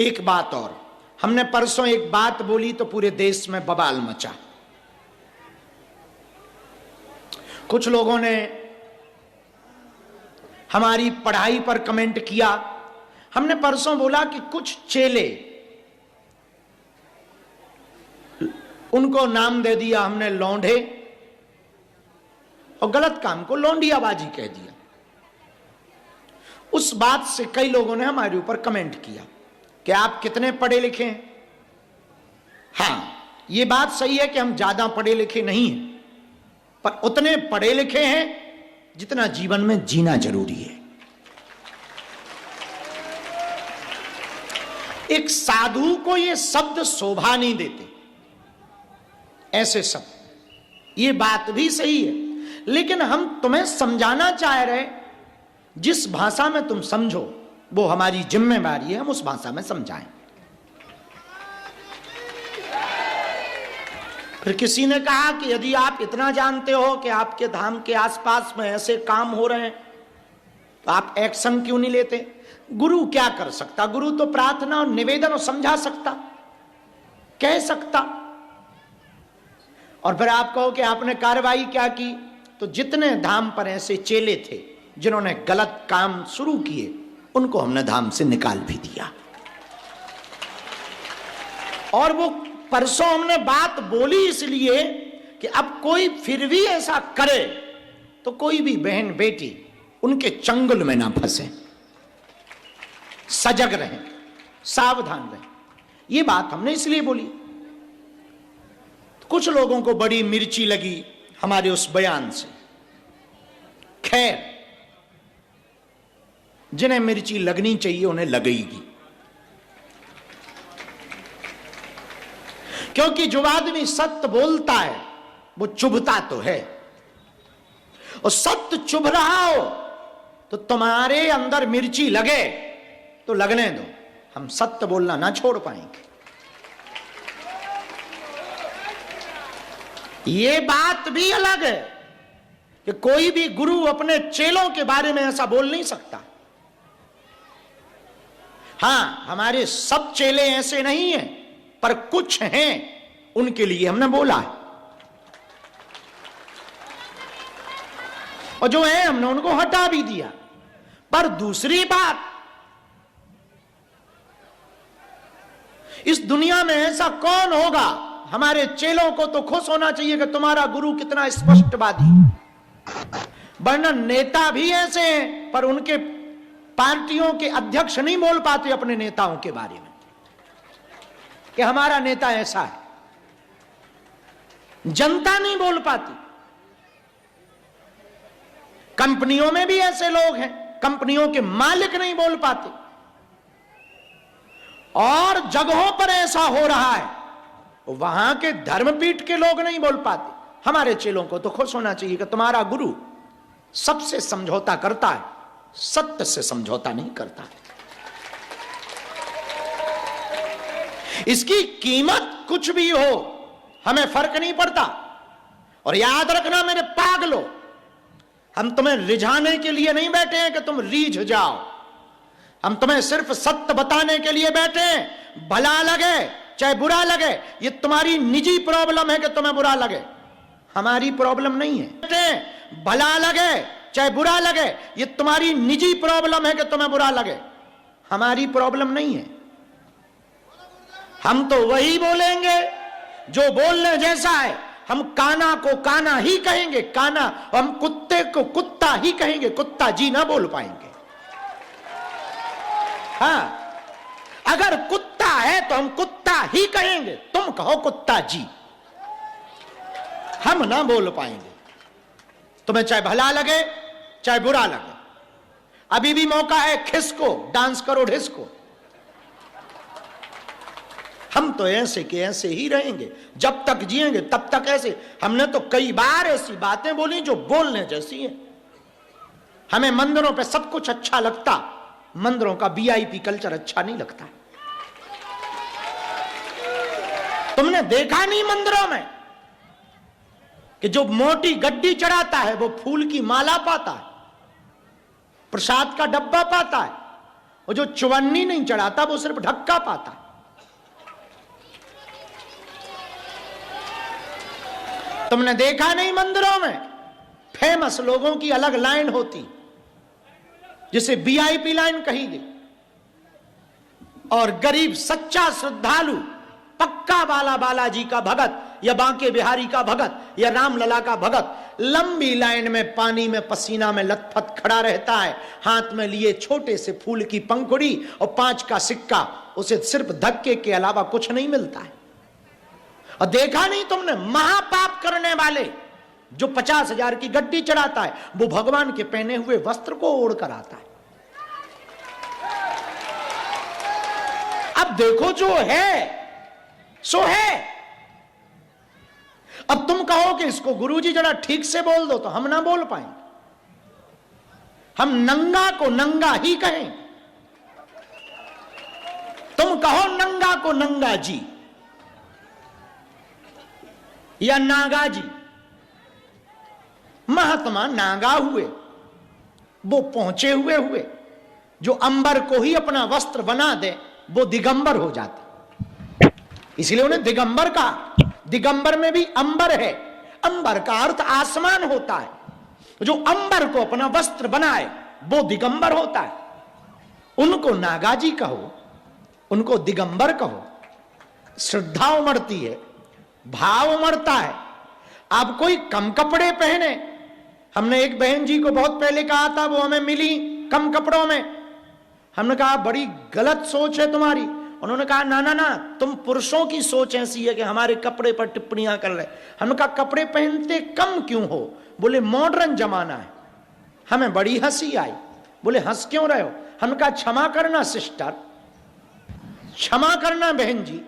एक बात और, हमने परसों एक बात बोली तो पूरे देश में बवाल मचा। कुछ लोगों ने हमारी पढ़ाई पर कमेंट किया। हमने परसों बोला कि कुछ चेले, उनको नाम दे दिया हमने लौंडे, और गलत काम को लौंडियाबाजी कह दिया। उस बात से कई लोगों ने हमारे ऊपर कमेंट किया कि आप कितने पढ़े लिखे हैं। हां, यह बात सही है कि हम ज्यादा पढ़े लिखे नहीं हैं, पर उतने पढ़े लिखे हैं जितना जीवन में जीना जरूरी है। एक साधु को ये शब्द शोभा नहीं देते, ऐसे शब्द। ये बात भी सही है, लेकिन हम तुम्हें समझाना चाह रहे, जिस भाषा में तुम समझो वो हमारी जिम्मेवारी है, हम उस भाषा में समझाएं। फिर किसी ने कहा कि यदि आप इतना जानते हो कि आपके धाम के आसपास में ऐसे काम हो रहे हैं तो आप एक्शन क्यों नहीं लेते? गुरु क्या कर सकता? गुरु तो प्रार्थना और निवेदन और समझा सकता, कह सकता। और फिर आप कहो कि आपने कार्रवाई क्या की? तो जितने धाम पर ऐसे चेले थे जिन्होंने गलत काम शुरू किए, उनको हमने धाम से निकाल भी दिया। और वो परसों हमने बात बोली इसलिए कि अब कोई फिर भी ऐसा करे तो कोई भी बहन बेटी उनके चंगुल में ना फंसे, सजग रहें, सावधान रहें। ये बात हमने इसलिए बोली। कुछ लोगों को बड़ी मिर्ची लगी हमारे उस बयान से। खैर, जिन्हें मिर्ची लगनी चाहिए उन्हें लगेगी, क्योंकि जो आदमी सत्य बोलता है वो चुभता तो है, और सत्य चुभ रहा हो तो तुम्हारे अंदर मिर्ची लगे तो लगने दो, हम सत्य बोलना ना छोड़ पाएंगे। ये बात भी अलग है कि कोई भी गुरु अपने चेलों के बारे में ऐसा बोल नहीं सकता। हां, हमारे सब चेले ऐसे नहीं हैं, पर कुछ हैं, उनके लिए हमने बोला है। और जो है हमने उनको हटा भी दिया। पर दूसरी बात, इस दुनिया में ऐसा कौन होगा? हमारे चेलों को तो खुश होना चाहिए कि तुम्हारा गुरु कितना स्पष्टवादी। वरना नेता भी ऐसे हैं, पर उनके पार्टियों के अध्यक्ष नहीं बोल पाते अपने नेताओं के बारे में कि हमारा नेता ऐसा है। जनता नहीं बोल पाती। कंपनियों में भी ऐसे लोग हैं, कंपनियों के मालिक नहीं बोल पाते। और जगहों पर ऐसा हो रहा है, वहां के धर्मपीठ के लोग नहीं बोल पाते। हमारे चेलों को तो खुश होना चाहिए कि तुम्हारा गुरु सबसे समझौता करता है, सत्य से समझौता नहीं करता है। इसकी कीमत कुछ भी हो, हमें फर्क नहीं पड़ता। और याद रखना मेरे पागलो, हम तुम्हें रिझाने के लिए नहीं बैठे हैं कि तुम रीझ जाओ। हम तुम्हें सिर्फ सत्य बताने के लिए बैठे हैं। भला लगे चाहे बुरा लगे, ये तुम्हारी निजी प्रॉब्लम है कि तुम्हें बुरा लगे, हमारी प्रॉब्लम नहीं है। भला लगे चाहे बुरा लगे, ये तुम्हारी निजी प्रॉब्लम है कि तुम्हें बुरा लगे, हमारी प्रॉब्लम नहीं है। हम तो वही बोलेंगे जो बोलने जैसा है। हम काना को काना ही कहेंगे, काना। हम कुत्ते को कुत्ता ही कहेंगे, कुत्ता जी ना बोल पाएंगे। हाँ, अगर कुत्ता है तो हम कुत्ता ही कहेंगे, तुम कहो कुत्ता जी, हम ना बोल पाएंगे। तुम्हें चाहे भला लगे चाहे बुरा लगे, अभी भी मौका है, खिसको, डांस करो ढिसको। हम तो ऐसे के ऐसे ही रहेंगे, जब तक जिएंगे तब तक ऐसे। हमने तो कई बार ऐसी बातें बोली जो बोलने जैसी हैं। हमें मंदिरों पे सब कुछ अच्छा लगता, मंदिरों का वीआईपी कल्चर अच्छा नहीं लगता। तुमने देखा नहीं मंदिरों में कि जो मोटी गड्डी चढ़ाता है वो फूल की माला पाता है, प्रसाद का डब्बा पाता है, और जो चुवन्नी नहीं चढ़ाता वो सिर्फ ढक्का पाता। तुमने देखा नहीं मंदिरों में फेमस लोगों की अलग लाइन होती, जिसे वीआईपी लाइन कही गई, और गरीब सच्चा श्रद्धालु पक्का बालाजी का भगत या बांके बिहारी का भगत या रामलला का भगत लंबी लाइन में पानी में पसीना में लथपथ खड़ा रहता है, हाथ में लिए छोटे से फूल की पंखुड़ी और 5 का सिक्का। उसे सिर्फ धक्के के अलावा कुछ नहीं मिलता है। और देखा नहीं तुमने महापाप करने वाले जो 50,000 की गड्डी चढ़ाता है, वो भगवान के पहने हुए वस्त्र को ओढ़ कर आता है। अब देखो जो है सो है। अब तुम कहो कि इसको गुरुजी जरा ठीक से बोल दो, तो हम ना बोल पाएंगे। हम नंगा को नंगा ही कहें। तुम कहो नंगा को नंगा जी या नागा जी। महात्मा नागा हुए, वो पहुंचे हुए जो अंबर को ही अपना वस्त्र बना दे वो दिगंबर हो जाते, इसलिए उन्हें दिगंबर कहा। दिगंबर में भी अंबर है। अंबर का अर्थ आसमान होता है। जो अंबर को अपना वस्त्र बनाए वो दिगंबर होता है। उनको नागाजी कहो, उनको दिगंबर कहो। श्रद्धा उमड़ती है, भाव उमड़ता है। आप कोई कम कपड़े पहने। हमने एक बहन जी को बहुत पहले कहा था, वो हमें मिली कम कपड़ों में। हमने कहा बड़ी गलत सोच है तुम्हारी। उन्होंने कहा ना ना ना, तुम पुरुषों की सोच ऐसी है कि हमारे कपड़े पर टिप्पणियां कर रहे। हमने कहा कपड़े पहनते कम क्यों हो? बोले मॉडर्न जमाना है। हमें बड़ी हंसी आई। बोले हंस क्यों रहे हो? हमने कहा क्षमा करना सिस्टर, क्षमा करना बहन जी,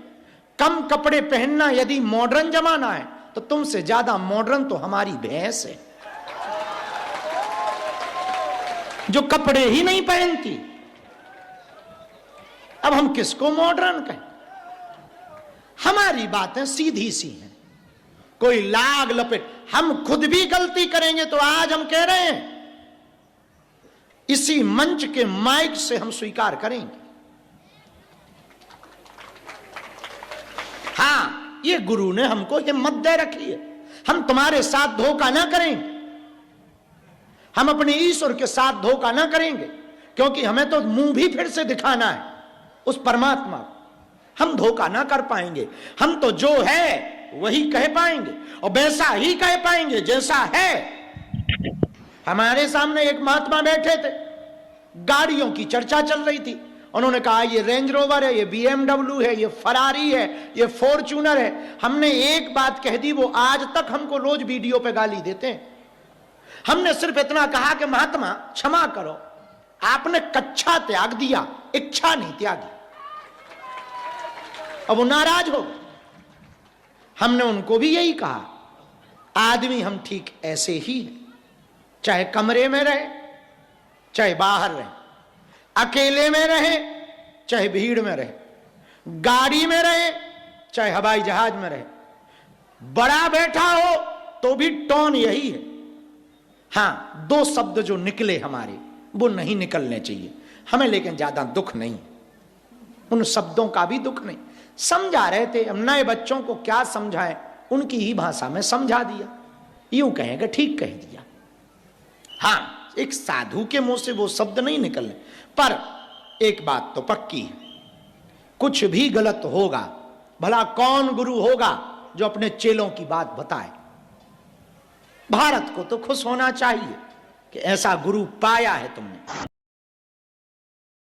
कम कपड़े पहनना यदि मॉडर्न जमाना है तो तुमसे ज्यादा मॉडर्न तो हमारी भैंस है, जो कपड़े ही नहीं पहनती। अब हम किसको मॉडर्न कहें? हमारी बातें सीधी सी हैं, कोई लाग लपेट। हम खुद भी गलती करेंगे तो आज हम कह रहे हैं, इसी मंच के माइक से हम स्वीकार करेंगे। हां, ये गुरु ने हमको हिम्मत दे रखी है। हम तुम्हारे साथ धोखा ना करेंगे, हम अपने ईश्वर के साथ धोखा ना करेंगे, क्योंकि हमें तो मुंह भी फिर से दिखाना है उस परमात्मा को। हम धोखा ना कर पाएंगे। हम तो जो है वही कह पाएंगे और वैसा ही कह पाएंगे जैसा है। हमारे सामने एक महात्मा बैठे थे, गाड़ियों की चर्चा चल रही थी। उन्होंने कहा ये रेंज रोवर है, ये BMW है, ये फरारी है, ये फॉर्च्यूनर है। हमने एक बात कह दी, वो आज तक हमको रोज वीडियो पे गाली देते हैं। हमने सिर्फ इतना कहा कि महात्मा क्षमा करो, आपने कच्छा त्याग दिया, इच्छा नहीं त्यागी। अब वो नाराज हो गए। हमने उनको भी यही कहा, आदमी हम ठीक ऐसे ही है, चाहे कमरे में रहे चाहे बाहर रहे, अकेले में रहे चाहे भीड़ में रहे, गाड़ी में रहे चाहे हवाई जहाज में रहे, बड़ा बैठा हो तो भी टोन यही है। हां, 2 शब्द जो निकले हमारे वो नहीं निकलने चाहिए हमें, लेकिन ज्यादा दुख नहीं, उन शब्दों का भी दुख नहीं। समझा रहे थे हम, नए बच्चों को क्या समझाएं, उनकी ही भाषा में समझा दिया। यूं कहेंगे ठीक कह दिया। हां, एक साधु के मुंह से वो शब्द नहीं निकलने, पर एक बात तो पक्की है, कुछ भी गलत होगा, भला कौन गुरु होगा जो अपने चेलों की बात बताए। भारत को तो खुश होना चाहिए कि ऐसा गुरु पाया है तुमने।